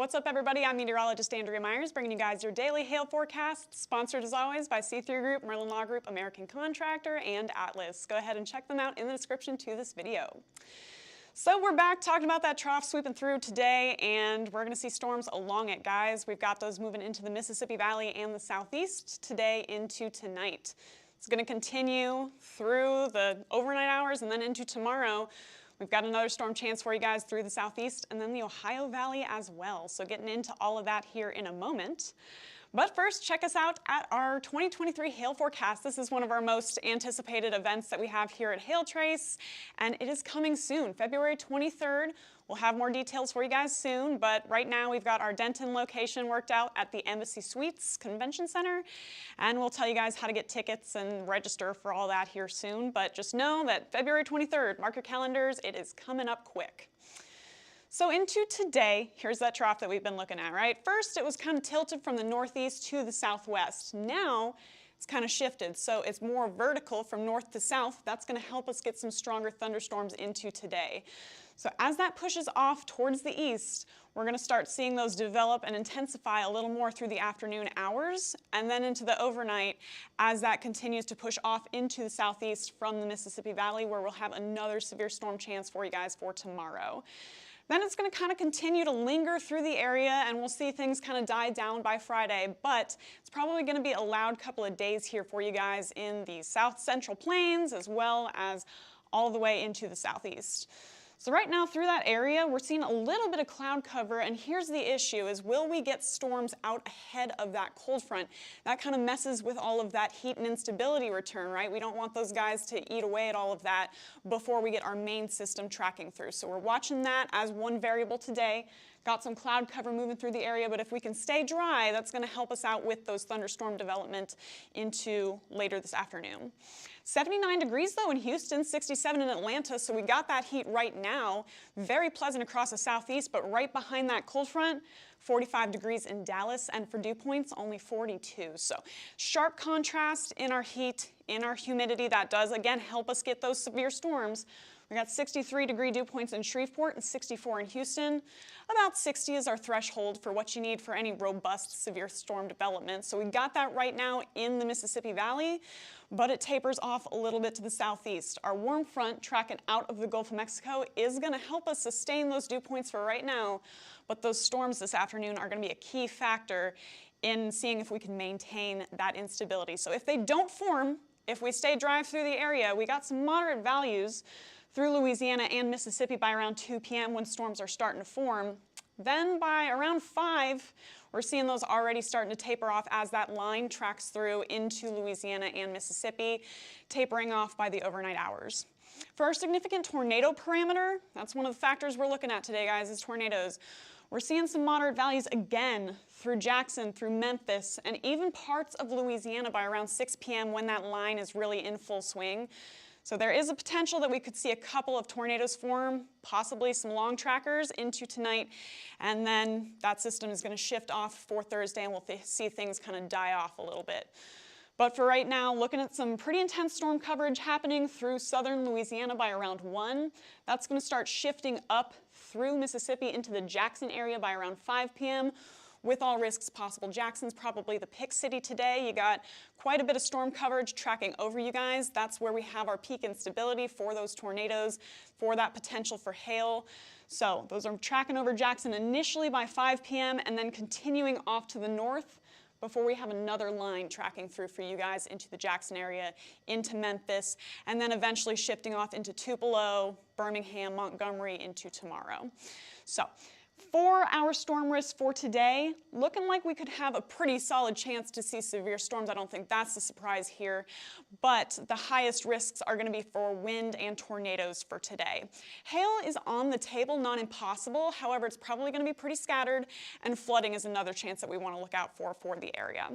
What's up, everybody? I'm meteorologist Andrea Myers, bringing you guys your daily hail forecast, sponsored as always by C3 Group, Merlin Law Group, American Contractor, and Atlas. Go ahead and check them out in the description to this video. So we're back talking about that trough sweeping through today, and we're going to see storms along it, guys. We've got those moving into the Mississippi Valley and the southeast today into tonight. It's going to continue through the overnight hours and then into tomorrow. We've got another storm chance for you guys through the southeast and then the Ohio Valley as well. So getting into all of that here in a moment. But first, check us out at our 2023 hail forecast. This is one of our most anticipated events that we have here at Hail Trace, and it is coming soon, February 23rd. We'll have more details for you guys soon, but right now we've got our Denton location worked out at the Embassy Suites Convention Center, and we'll tell you guys how to get tickets and register for all that here soon. But just know that February 23rd, mark your calendars, it is coming up quick. So into today, here's that trough that we've been looking at, right? First, it was kind of tilted from the northeast to the southwest. Now, it's kind of shifted, so it's more vertical from north to south. That's going to help us get some stronger thunderstorms into today. So as that pushes off towards the east, we're going to start seeing those develop and intensify a little more through the afternoon hours and then into the overnight as that continues to push off into the southeast from the Mississippi Valley, where we'll have another severe storm chance for you guys for tomorrow. Then it's going to kind of continue to linger through the area, and we'll see things kind of die down by Friday, but it's probably going to be a loud couple of days here for you guys in the south central plains as well as all the way into the southeast. So right now through that area, we're seeing a little bit of cloud cover, and here's the issue is, will we get storms out ahead of that cold front? That kind of messes with all of that heat and instability return, right? We don't want those guys to eat away at all of that before we get our main system tracking through. So we're watching that as one variable today. Got some cloud cover moving through the area, but if we can stay dry, that's going to help us out with those thunderstorm development into later this afternoon. 79 degrees though in Houston, 67 in Atlanta, so we got that heat right now. Very pleasant across the southeast, but right behind that cold front, 45 degrees in Dallas, and for dew points, only 42. So sharp contrast in our heat, in our humidity. That does, again, help us get those severe storms. We got 63-degree dew points in Shreveport and 64 in Houston. About 60 is our threshold for what you need for any robust severe storm development. So we got that right now in the Mississippi Valley, but it tapers off a little bit to the southeast. Our warm front tracking out of the Gulf of Mexico is going to help us sustain those dew points for right now, but those storms this afternoon are going to be a key factor in seeing if we can maintain that instability. So if they don't form, if we stay dry through the area, we got some moderate values through Louisiana and Mississippi by around 2 p.m. when storms are starting to form. Then by around 5, we're seeing those already starting to taper off as that line tracks through into Louisiana and Mississippi, tapering off by the overnight hours. For our significant tornado parameter, that's one of the factors we're looking at today, guys, is tornadoes. We're seeing some moderate values again through Jackson, through Memphis, and even parts of Louisiana by around 6 p.m. when that line is really in full swing. So there is a potential that we could see a couple of tornadoes form, possibly some long trackers into tonight, and then that system is going to shift off for Thursday and we'll see things kind of die off a little bit. But for right now, looking at some pretty intense storm coverage happening through southern Louisiana by around 1. That's going to start shifting up through Mississippi into the Jackson area by around 5 p.m. with all risks possible. Jackson's probably the pick city today. You got quite a bit of storm coverage tracking over you guys. That's where we have our peak instability for those tornadoes, for that potential for hail. So those are tracking over Jackson initially by 5 p.m. and then continuing off to the north before we have another line tracking through for you guys into the Jackson area, into Memphis, and then eventually shifting off into Tupelo, Birmingham, Montgomery into tomorrow. So for our storm risk for today, looking like we could have a pretty solid chance to see severe storms. I don't think that's a surprise here, but the highest risks are going to be for wind and tornadoes for today. Hail is on the table, not impossible. However, it's probably going to be pretty scattered, and flooding is another chance that we want to look out for the area.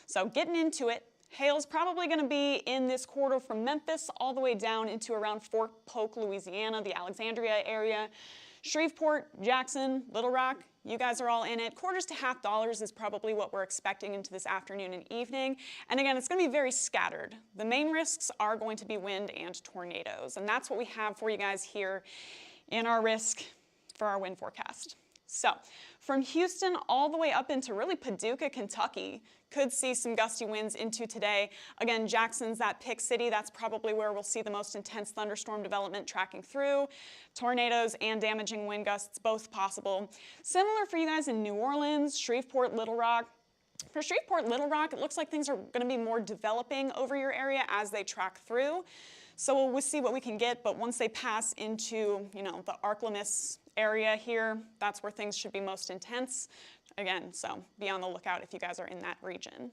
So getting into it, hail is probably going to be in this corridor from Memphis all the way down into around Fort Polk, Louisiana, the Alexandria area. Shreveport, Jackson, Little Rock, you guys are all in it. Quarters to $50 is probably what we're expecting into this afternoon and evening. And again, it's going to be very scattered. The main risks are going to be wind and tornadoes. And that's what we have for you guys here in our risk for our wind forecast. So from Houston all the way up into really Paducah, Kentucky, could see some gusty winds into today. Again, Jackson's that pick city. That's probably where we'll see the most intense thunderstorm development tracking through. Tornadoes and damaging wind gusts, both possible. Similar for you guys in New Orleans, Shreveport, Little Rock. For Shreveport, Little Rock, it looks like things are going to be more developing over your area as they track through. So we'll see what we can get, but once they pass into, the ArkLaMiss area here, that's where things should be most intense. Again, so be on the lookout if you guys are in that region.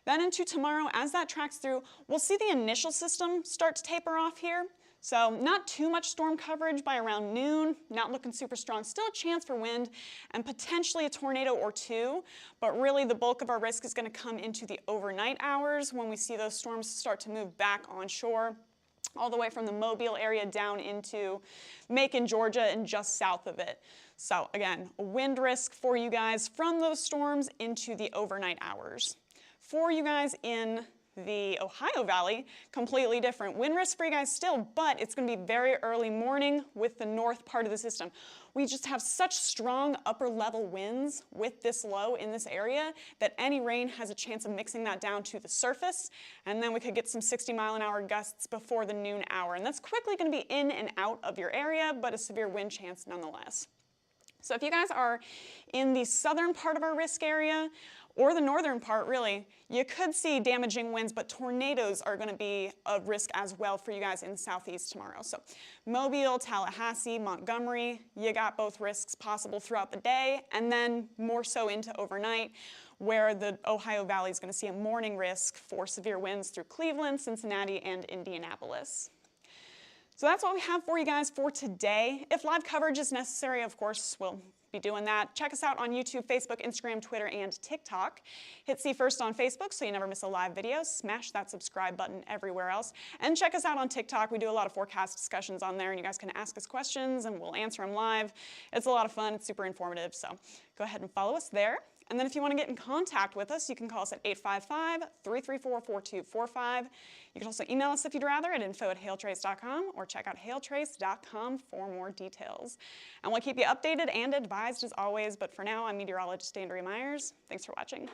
Then into tomorrow, as that tracks through, we'll see the initial system start to taper off here. So not too much storm coverage by around noon, not looking super strong. Still a chance for wind and potentially a tornado or two, but really the bulk of our risk is going to come into the overnight hours when we see those storms start to move back onshore, all the way from the Mobile area down into Macon, Georgia, and just south of it. So again, a wind risk for you guys from those storms into the overnight hours. For you guys in the Ohio Valley, completely different. Wind risk for you guys still, but it's going to be very early morning with the north part of the system. We just have such strong upper level winds with this low in this area that any rain has a chance of mixing that down to the surface, and then we could get some 60-mile-an-hour gusts before the noon hour, and that's quickly going to be in and out of your area, but a severe wind chance nonetheless. So if you guys are in the southern part of our risk area, or the northern part really, you could see damaging winds, but tornadoes are going to be a risk as well for you guys in the southeast tomorrow. So Mobile, Tallahassee, Montgomery, you got both risks possible throughout the day, and then more so into overnight, where the Ohio Valley is going to see a morning risk for severe winds through Cleveland, Cincinnati, and Indianapolis. So that's what we have for you guys for today. If live coverage is necessary, of course, we'll be doing that. Check us out on YouTube, Facebook, Instagram, Twitter, and TikTok. Hit See First on Facebook so you never miss a live video. Smash that subscribe button everywhere else. And check us out on TikTok. We do a lot of forecast discussions on there, and you guys can ask us questions, and we'll answer them live. It's a lot of fun. It's super informative, so go ahead and follow us there. And then if you want to get in contact with us, you can call us at 855-334-4245. You can also email us if you'd rather at info@hailtrace.com or check out hailtrace.com for more details. And we'll keep you updated and advised as always, but for now, I'm meteorologist Andrea Myers. Thanks for watching.